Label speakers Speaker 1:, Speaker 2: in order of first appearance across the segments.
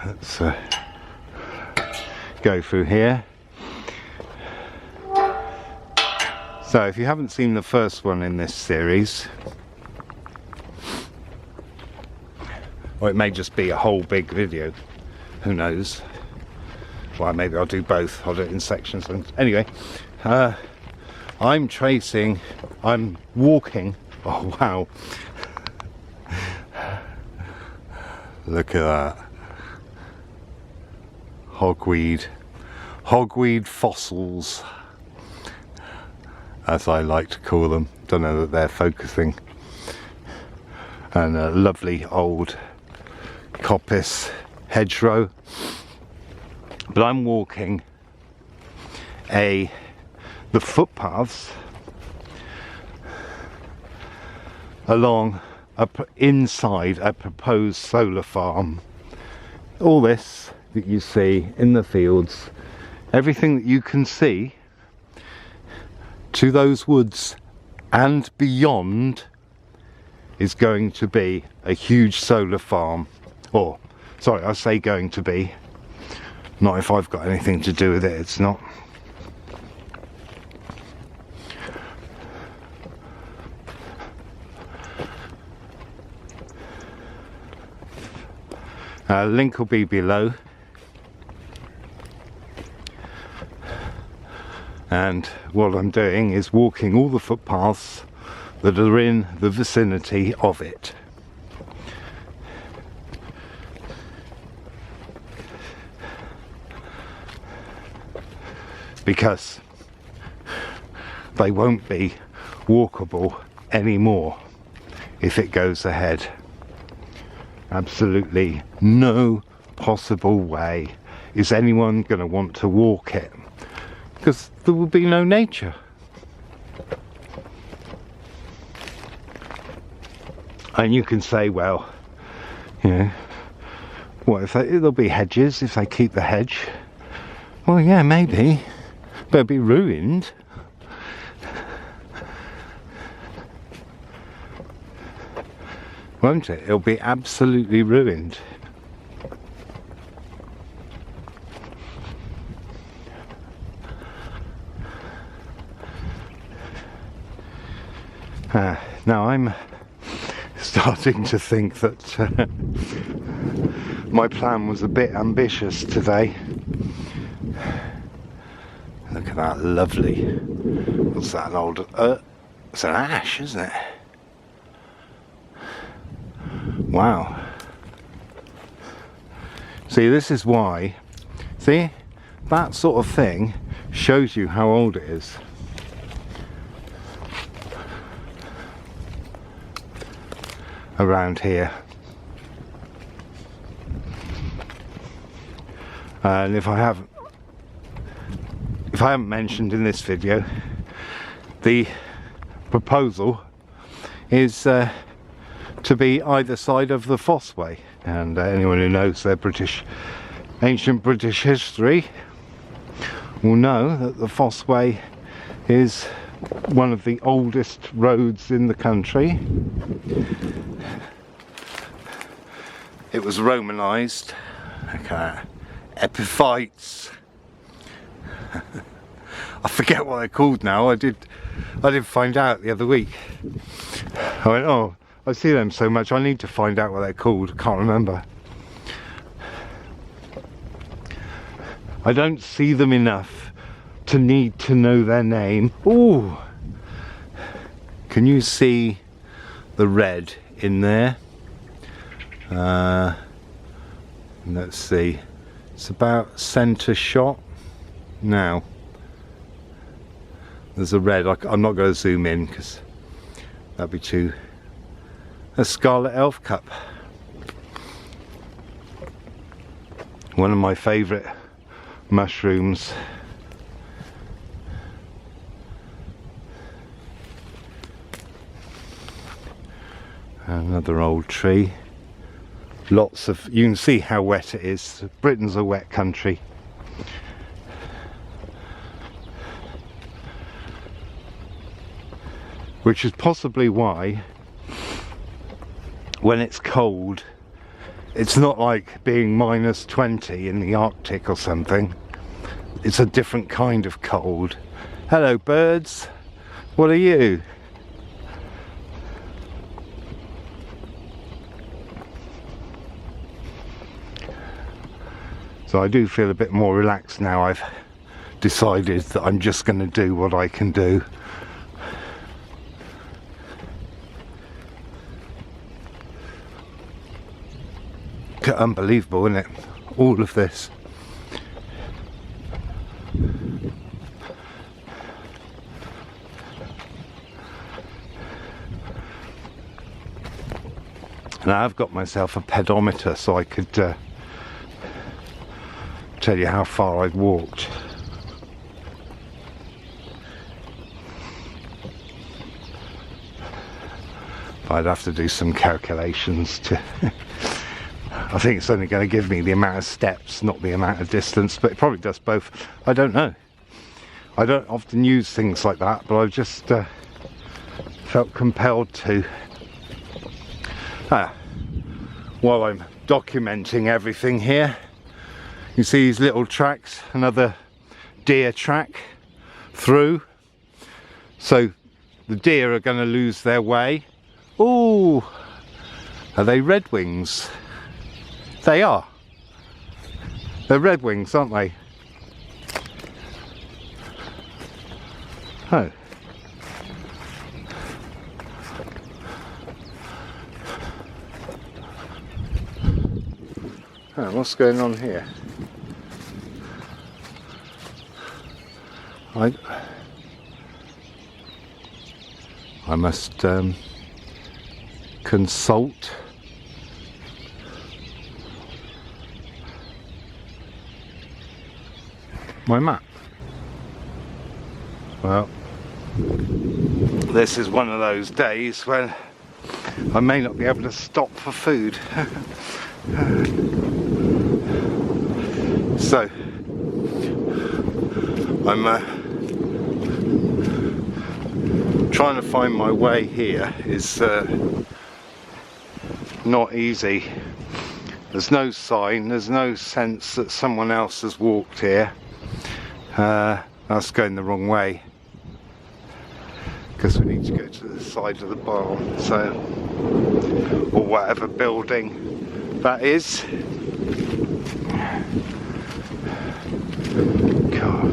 Speaker 1: Let's go through here. So if you haven't seen the first one in this series, or it may just be a whole big video, who knows. Well, maybe I'll do both. I'll do it in sections. Anyway, I'm walking. Oh wow, look at that. Hogweed fossils, as I like to call them. Don't know that they're focusing. And a lovely old coppice hedgerow. But I'm walking the footpaths along inside a proposed solar farm. All this that you see in the fields, everything that you can see to those woods and beyond, is going to be a huge solar farm. Or, sorry, I say going to be. Not if I've got anything to do with it, it's not. Link will be below. And what I'm doing is walking all the footpaths that are in the vicinity of it. Because they won't be walkable anymore if it goes ahead. Absolutely no possible way is anyone going to want to walk it, because there will be no nature. And you can say, well, you know, what if there'll be hedges if they keep the hedge? Well, yeah, maybe. But it'll be ruined. Won't it? It'll be absolutely ruined. Now I'm starting to think that my plan was a bit ambitious today. Look at that, lovely. What's that, an old... it's an ash, isn't it? Wow. See, this is why... See? That sort of thing shows you how old it is. Around here. And if I haven't mentioned in this video, the proposal is to be either side of the Fossway, and anyone who knows their ancient British history will know that the Fossway is one of the oldest roads in the country. It was Romanised. Okay. Epiphytes. I forget what they're called now. I did find out the other week. I went, oh, I see them so much, I need to find out what they're called. I can't remember. I don't see them enough to need to know their name. Ooh! Can you see the red in there? Let's see. It's about centre shot. Now, there's a red. I'm not going to zoom in because that'd be too... A scarlet elf cup. One of my favourite mushrooms. Another old tree. Lots of... You can see how wet it is. Britain's a wet country. Which is possibly why when it's cold it's not like being minus 20 in the Arctic or something. It's a different kind of cold. Hello birds, what are you? So I do feel a bit more relaxed now. I've decided that I'm just going to do what I can do. Unbelievable, isn't it? All of this. And I've got myself a pedometer so I could tell you how far I've walked. I'd have to do some calculations to I think it's only going to give me the amount of steps, not the amount of distance, but it probably does both. I don't know. I don't often use things like that, but I've just felt compelled to. While I'm documenting everything here, you see these little tracks, another deer track through. So the deer are going to lose their way. Ooh, are they redwings? They are. They're redwings, aren't they? Oh. Oh, what's going on here? I must consult my map. Well, this is one of those days when I may not be able to stop for food. So I'm trying to find my way here is not easy. There's no sign, there's no sense that someone else has walked here. That's going the wrong way because we need to go to the side of the barn, so, or whatever building that is. God,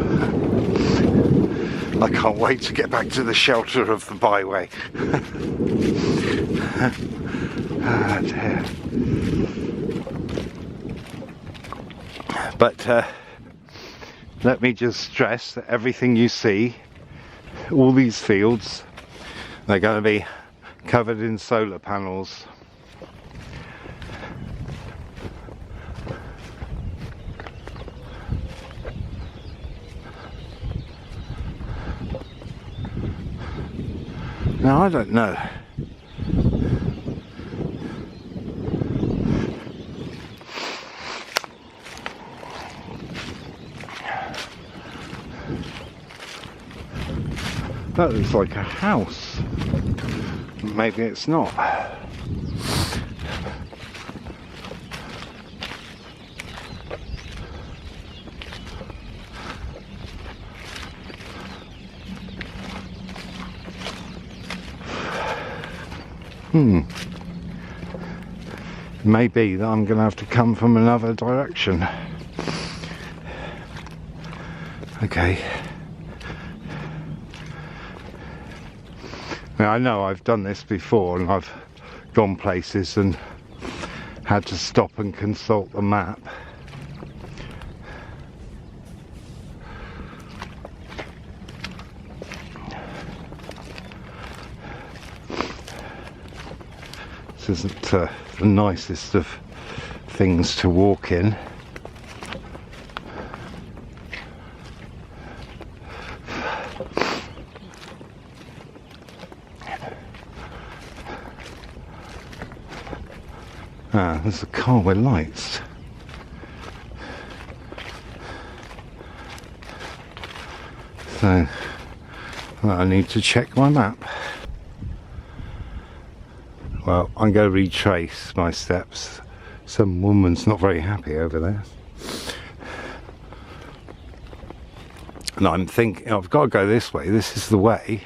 Speaker 1: I can't wait to get back to the shelter of the byway. Ah, dear. But let me just stress that everything you see, all these fields, they're going to be covered in solar panels. Now I don't know. That looks like a house. Maybe it's not. Maybe that I'm going to have to come from another direction. Okay. Now, I know I've done this before and I've gone places and had to stop and consult the map. This isn't the nicest of things to walk in. Ah, there's a car with lights. So I need to check my map. Well, I'm going to retrace my steps Some woman's not very happy over there. And I'm thinking, I've got to go this way. This is the way,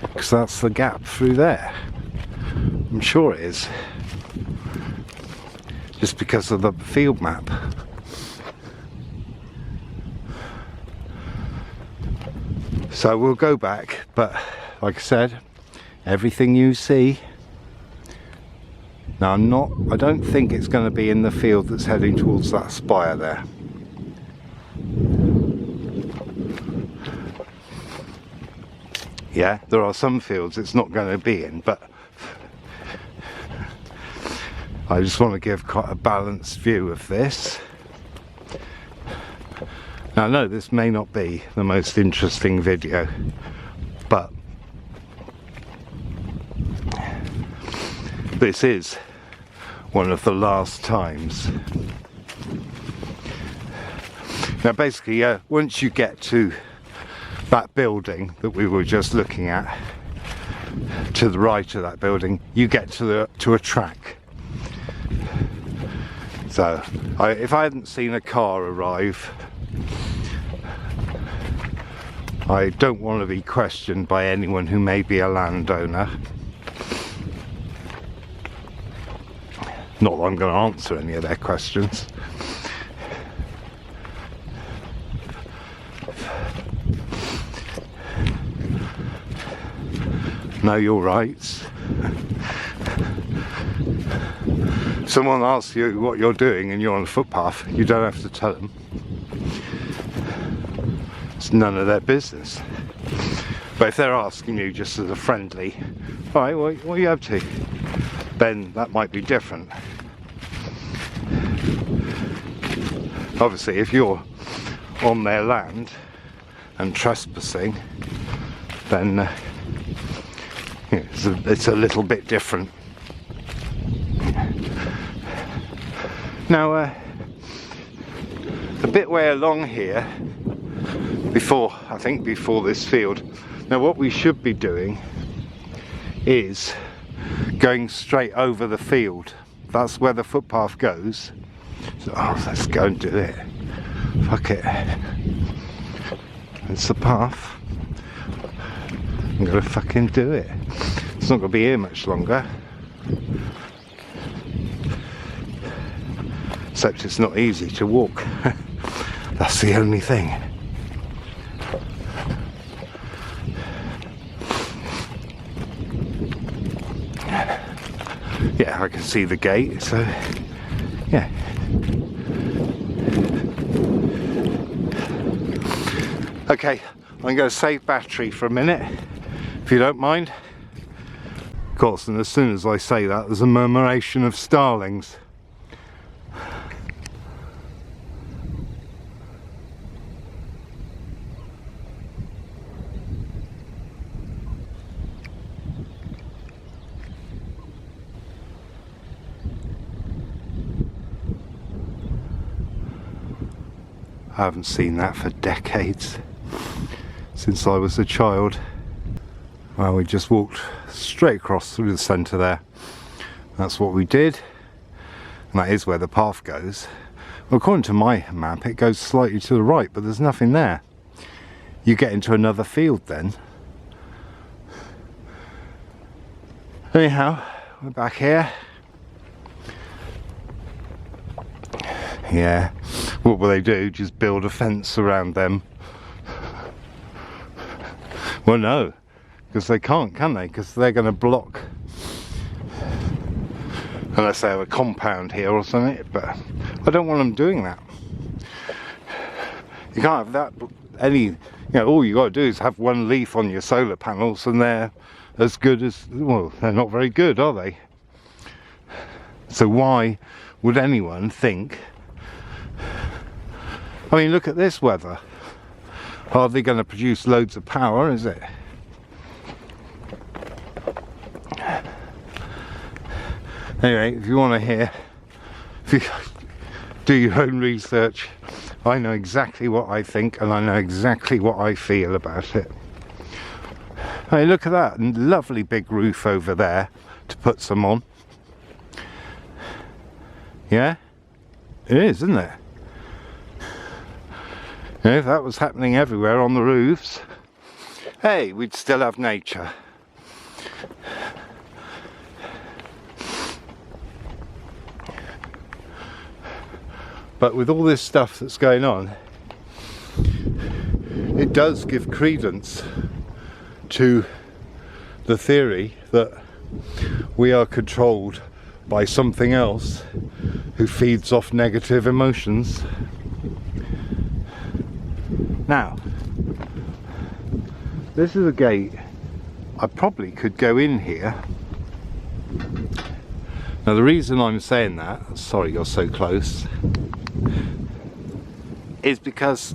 Speaker 1: because that's the gap through there. I'm sure it is. Just because of the field map. So we'll go back, but like I said, everything you see. Now I don't think it's going to be in the field that's heading towards that spire there. Yeah, there are some fields it's not going to be in, but I just want to give quite a balanced view of this. Now I know this may not be the most interesting video, but this is one of the last times. Now basically, once you get to that building that we were just looking at, to the right of that building, you get to a track. So if I hadn't seen a car arrive, I don't want to be questioned by anyone who may be a landowner. Not that I'm going to answer any of their questions. Know your rights. Someone asks you what you're doing and you're on a footpath, you don't have to tell them. It's none of their business. But if they're asking you just as a friendly, alright, what are you up to? Then that might be different. Obviously, if you're on their land and trespassing, then it's a little bit different. Now, the bit way along here, I think before this field, now what we should be doing is going straight over the field. That's where the footpath goes. So, let's go and do it. Fuck it. It's the path. I'm gonna fucking do it. It's not gonna be here much longer. Except it's not easy to walk. That's the only thing. Yeah, I can see the gate, so yeah. Okay, I'm going to save battery for a minute, if you don't mind. Of course, and as soon as I say that, there's a murmuration of starlings. I haven't seen that for decades, since I was a child. Well, we just walked straight across through the centre there. That's what we did, and that is where the path goes. Well, according to my map, it goes slightly to the right, but there's nothing there. You get into another field then. Anyhow, we're back here. Yeah, what will they do? Just build a fence around them? Well, no, because they can't, can they? Because they're going to block, unless they have a compound here or something. But I don't want them doing that. You can't have that. All you got to do is have one leaf on your solar panels, and they're as good as, well, they're not very good, are they? So why would anyone think? I mean, look at this weather. Hardly going to produce loads of power, is it? Anyway, if you want to hear, if you do your own research, I know exactly what I think and I know exactly what I feel about it. Hey, look at that lovely big roof over there to put some on. Yeah, it is, isn't it? If that was happening everywhere on the roofs, hey, we'd still have nature. But with all this stuff that's going on, it does give credence to the theory that we are controlled by something else who feeds off negative emotions. Now, this is a gate. I probably could go in here. Now the reason I'm saying that, sorry you're so close, is because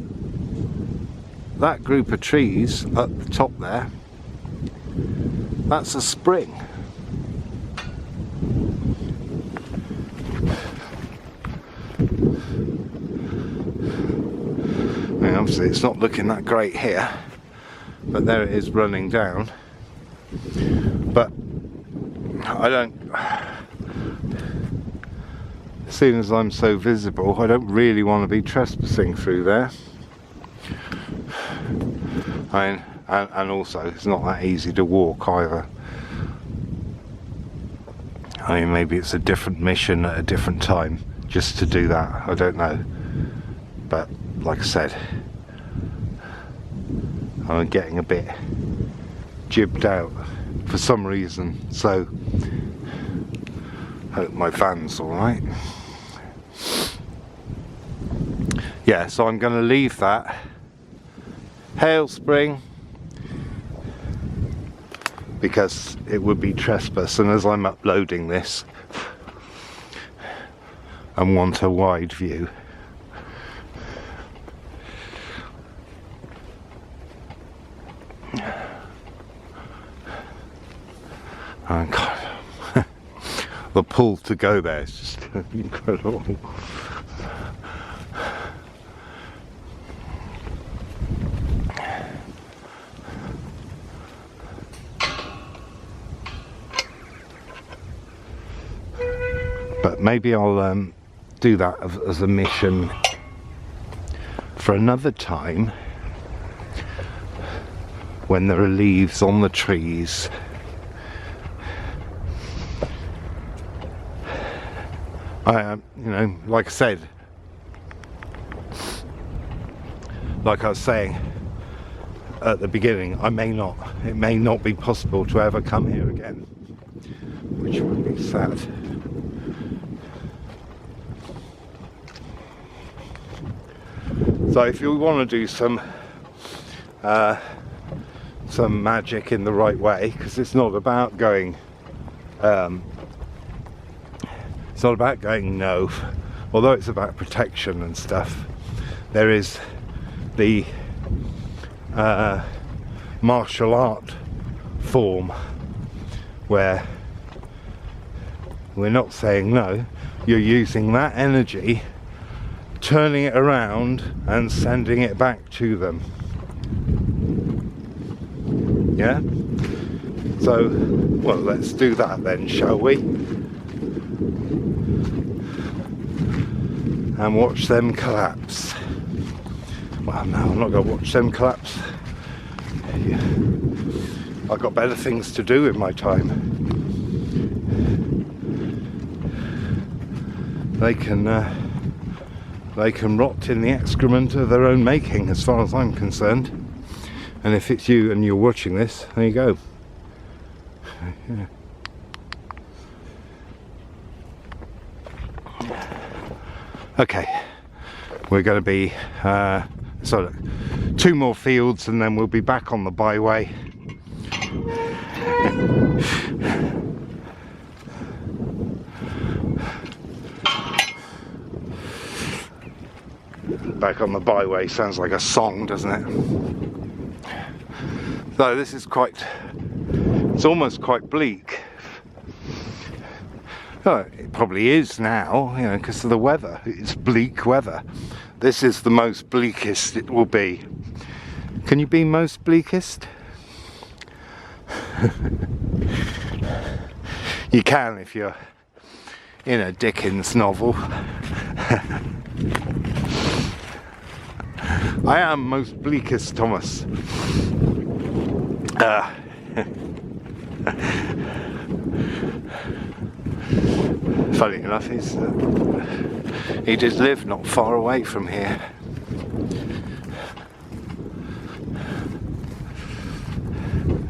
Speaker 1: that group of trees at the top there, that's a spring. I mean, obviously it's not looking that great here, but there it is running down. But I don't, seeing as I'm so visible, I don't really want to be trespassing through there. I mean, and also it's not that easy to walk either. I mean, maybe it's a different mission at a different time just to do that, I don't know. But like I said, I'm getting a bit jibbed out for some reason, so hope my van's alright. Yeah, so I'm going to leave that hail spring because it would be trespass, and as I'm uploading this and want a wide view, and God, the pull to go there is just incredible. But maybe I'll do that as a mission for another time when there are leaves on the trees. You know, like I said, like I was saying at the beginning, it may not be possible to ever come here again, which would be sad. So if you want to do some magic in the right way, because it's not about going no, although it's about protection and stuff, there is the martial art form where we're not saying no, you're using that energy, turning it around and sending it back to them. Yeah? So, well, let's do that then, shall we? And watch them collapse. Well, no, I'm not going to watch them collapse. I've got better things to do with my time. They can rot in the excrement of their own making, as far as I'm concerned. And if it's you and you're watching this, there you go. Yeah. Okay, we're going to be so look, 2 more fields and then we'll be back on the byway. Back on the byway sounds like a song, doesn't it? So this is it's almost quite bleak. Oh, it probably is now, you know, because of the weather. It's bleak weather. This is the most bleakest it will be. Can you be most bleakest? You can if you're in a Dickens novel. I am most bleakest, Thomas. Funny enough, he did live not far away from here.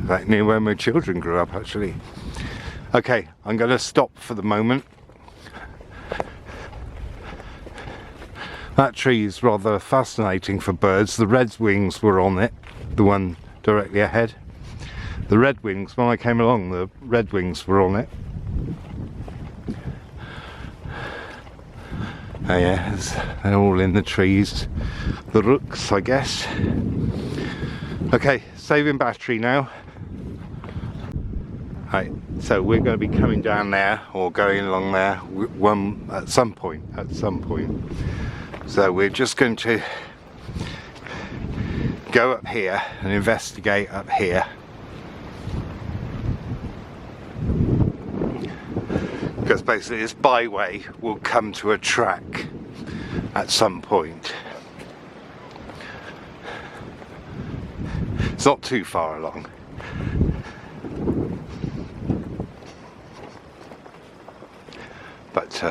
Speaker 1: Right near where my children grew up, actually. Okay, I'm going to stop for the moment. That tree is rather fascinating for birds. The redwings were on it, the one directly ahead. The redwings, when I came along, the redwings were on it. Oh yeah, they're all in the trees. The rooks, I guess. Okay, saving battery now. Right, so we're going to be coming down there, or going along there, at some point. So we're just going to go up here and investigate up here. Because basically this byway will come to a track at some point. It's not too far along. But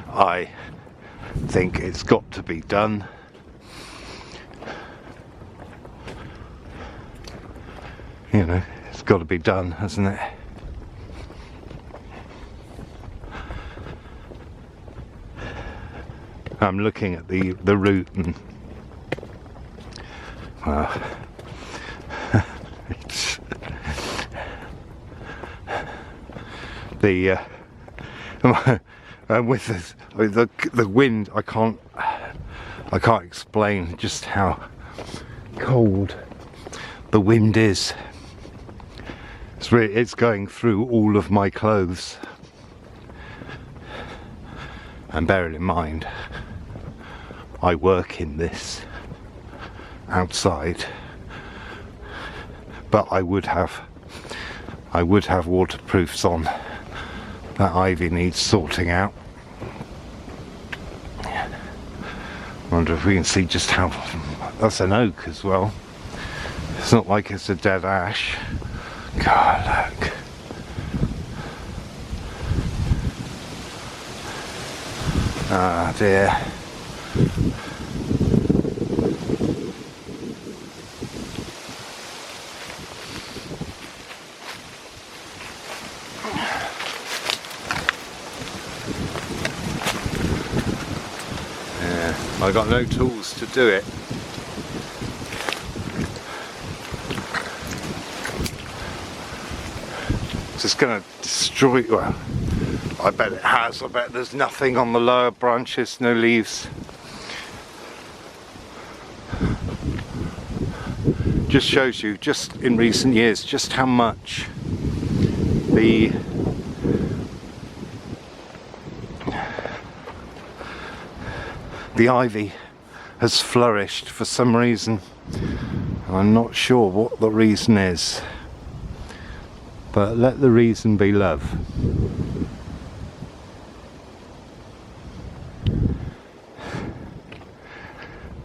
Speaker 1: I think it's got to be done. You know, it's got to be done, hasn't it? I'm looking at the route and it's with the wind, I can't explain just how cold the wind is. It's going through all of my clothes, and bearing in mind I work in this outside, but I would have waterproofs on. That ivy needs sorting out. Wonder if we can see just how. That's an oak as well. It's not like it's a dead ash. God, look. Ah dear. I got no tools to do it. It's just going to destroy. Well, I bet it has. I bet there's nothing on the lower branches, no leaves. Just shows you, just in recent years, just how much the ivy has flourished for some reason. I'm not sure what the reason is, but let the reason be love.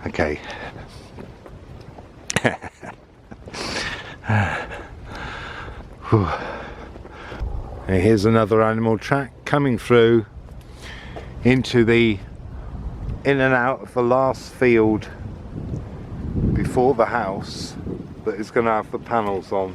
Speaker 1: Okay. And here's another animal track coming through into the in and out of the last field before the house that is going to have the panels on.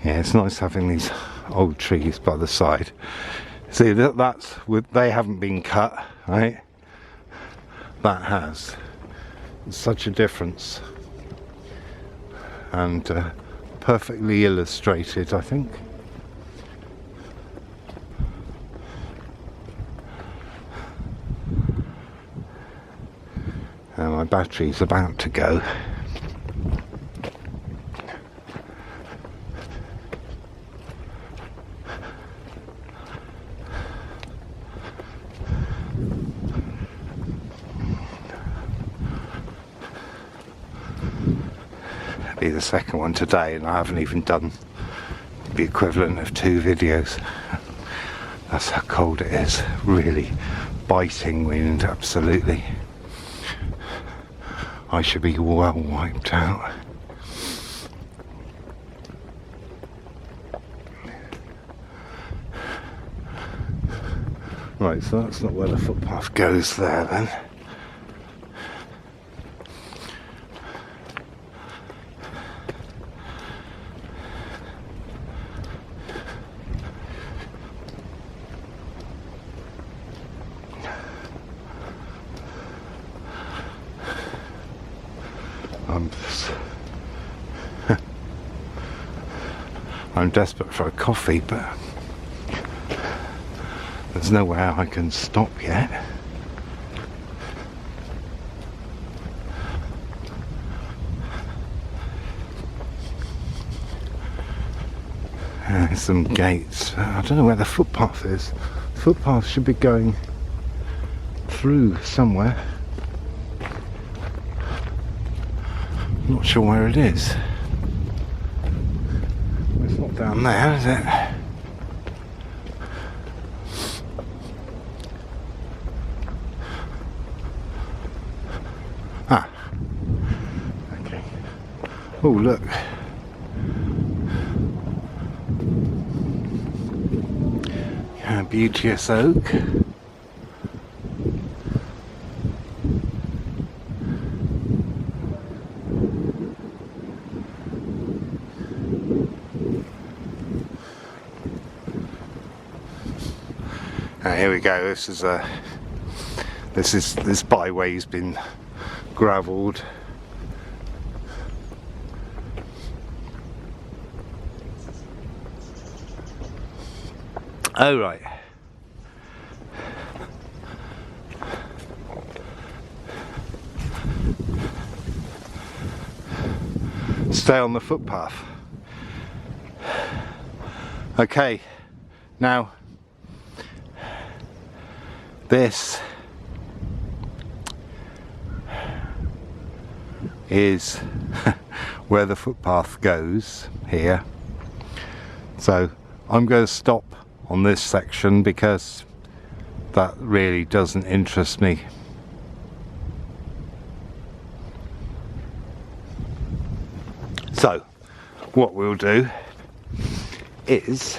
Speaker 1: Yeah, it's nice having these old trees by the side. See, they haven't been cut, right? That has. It's such a difference, and perfectly illustrated, I think. And my battery's about to go. be the second one today, and I haven't even done the equivalent of 2 videos. That's how cold it is. Really biting wind, absolutely. I should be well wiped out. Right, so that's not where the footpath goes there then. I'm desperate for a coffee, but there's nowhere I can stop yet. There's some gates. I don't know where the footpath is. The footpath should be going through somewhere. Not sure where it is. It's not down there, is it? Ah. Okay. Oh, look. Yeah, beauteous oak. Here we go. This byway's been gravelled. Oh right. Stay on the footpath. Okay, now this is where the footpath goes here. So I'm going to stop on this section because that really doesn't interest me. So what we'll do is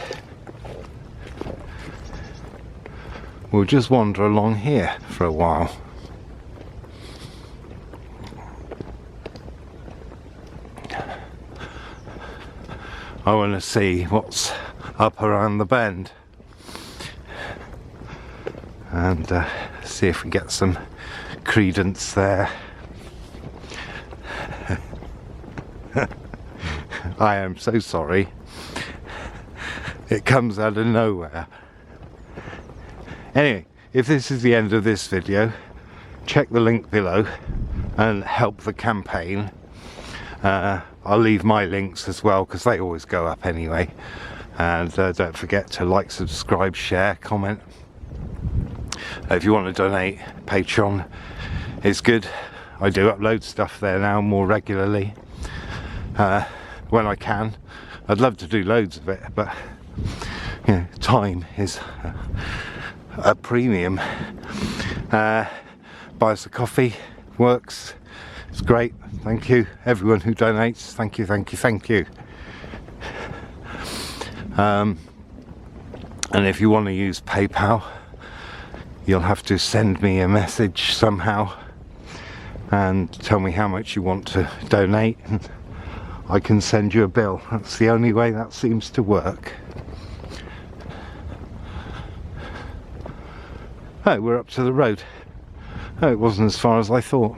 Speaker 1: we'll just wander along here for a while. I want to see what's up around the bend and see if we get some credence there. I am so sorry. It comes out of nowhere. Anyway, if this is the end of this video, check the link below and help the campaign. I'll leave my links as well because they always go up anyway. And don't forget to like, subscribe, share, comment. If you want to donate, Patreon is good. I do upload stuff there now more regularly when I can. I'd love to do loads of it, but you know, time is a premium. Buy us a coffee, works, it's great. Thank you everyone who donates. Thank you, thank you, thank you. And if you want to use PayPal, you'll have to send me a message somehow and tell me how much you want to donate, and I can send you a bill. That's the only way that seems to work. Oh, we're up to the road. Oh, it wasn't as far as I thought.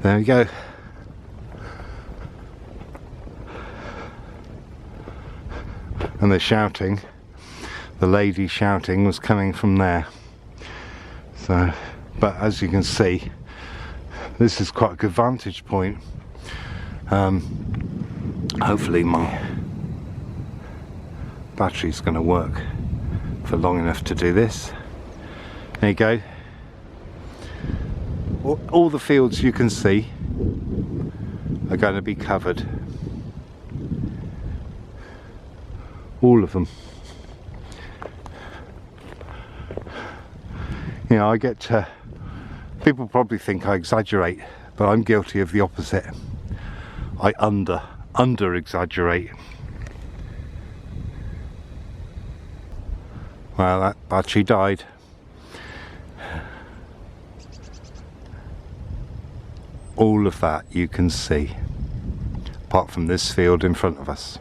Speaker 1: There we go. And they're shouting. The lady shouting was coming from there. So, but as you can see, this is quite a good vantage point. Hopefully my battery's going to work for long enough to do this. There you go. All the fields you can see are going to be covered. All of them. You know, I get to, people probably think I exaggerate, but I'm guilty of the opposite. I under exaggerate. Well, that battery died. All of that you can see, apart from this field in front of us.